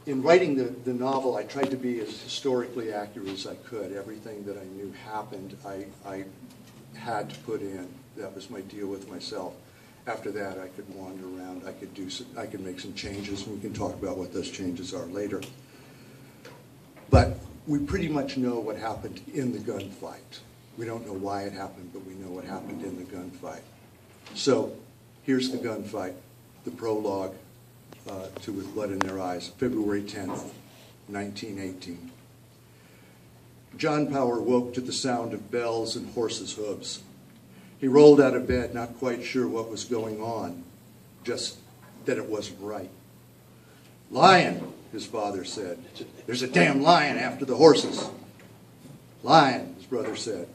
in writing the novel, I tried to be as historically accurate as I could. Everything that I knew happened, I had to put in. That was my deal with myself. After that, I could wander around. I could make some changes, and we can talk about what those changes are later. But we pretty much know what happened in the gunfight. We don't know why it happened, but we know what happened in the gunfight. So here's the gunfight, the prologue to With Blood in Their Eyes, February 10th, 1918. John Power woke to the sound of bells and horses' hooves. He rolled out of bed, not quite sure what was going on, just that it wasn't right. "Lion," his father said. "There's a damn lion after the horses." "Lion," his brother said.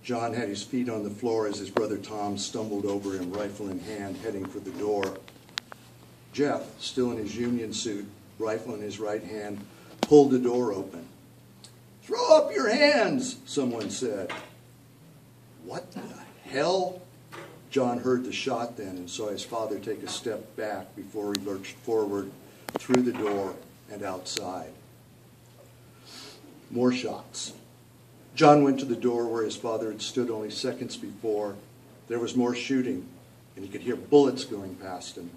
John had his feet on the floor as his brother Tom stumbled over him, rifle in hand, heading for the door. Jeff, still in his union suit, rifle in his right hand, pulled the door open. "Throw up your hands," someone said. "What the hell?" John heard the shot then and saw his father take a step back before he lurched forward through the door and outside. More shots. John went to the door where his father had stood only seconds before. There was more shooting, and he could hear bullets going past him.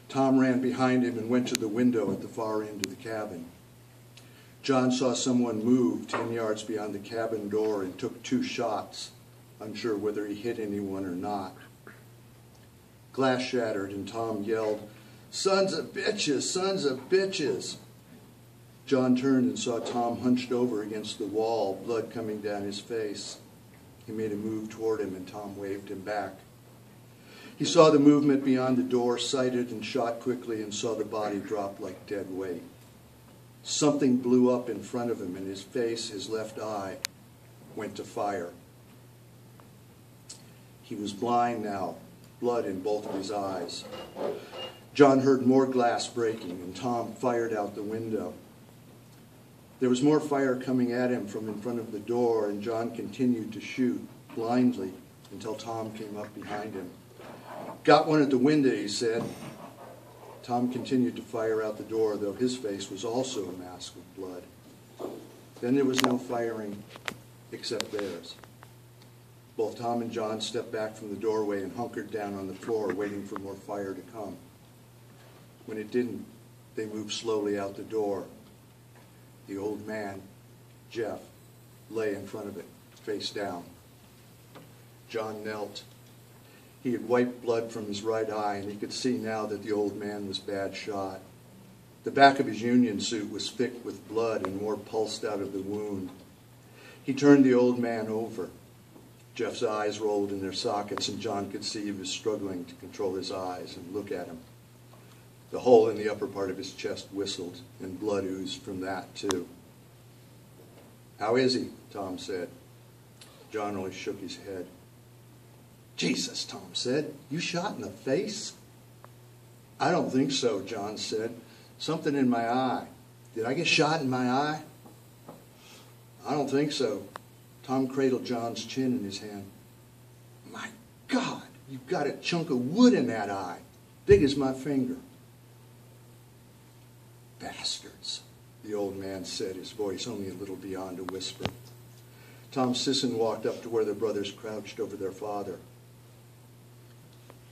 Tom ran behind him and went to the window at the far end of the cabin. John saw someone move 10 yards beyond the cabin door and took 2 shots, unsure whether he hit anyone or not. Glass shattered, and Tom yelled, "Sons of bitches, sons of bitches!" John turned and saw Tom hunched over against the wall, blood coming down his face. He made a move toward him, and Tom waved him back. He saw the movement beyond the door, sighted and shot quickly, and saw the body drop like dead weight. Something blew up in front of him, and his face, his left eye, went to fire. He was blind now, blood in both of his eyes. John heard more glass breaking, and Tom fired out the window. There was more fire coming at him from in front of the door, and John continued to shoot blindly until Tom came up behind him. "Got one at the window," he said. Tom continued to fire out the door, though his face was also a mask of blood. Then there was no firing except theirs. Both Tom and John stepped back from the doorway and hunkered down on the floor, waiting for more fire to come. When it didn't, they moved slowly out the door. The old man, Jeff, lay in front of it, face down. John knelt. He had wiped blood from his right eye, and he could see now that the old man was bad shot. The back of his union suit was thick with blood, and more pulsed out of the wound. He turned the old man over. Jeff's eyes rolled in their sockets, and John could see he was struggling to control his eyes and look at him. The hole in the upper part of his chest whistled, and blood oozed from that, too. "How is he?" Tom said. John only shook his head. "Jesus," Tom said. "You shot in the face?" "I don't think so," John said. "Something in my eye. Did I get shot in my eye?" "I don't think so." Tom cradled John's chin in his hand. "My God, you've got a chunk of wood in that eye, big as my finger." "Bastards," the old man said, his voice only a little beyond a whisper. Tom Sisson walked up to where the brothers crouched over their father.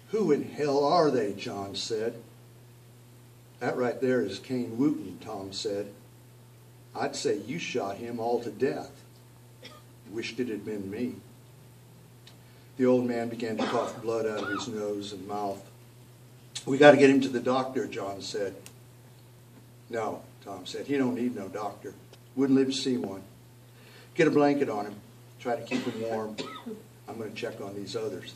"Who in hell are they?" John said. "That right there is Kane Wooten," Tom said. "I'd say you shot him all to death. Wished it had been me." The old man began to cough blood out of his nose and mouth. "We got to get him to the doctor," John said. "No," Tom said. "He don't need no doctor. Wouldn't live to see one. Get a blanket on him. Try to keep him warm. I'm going to check on these others."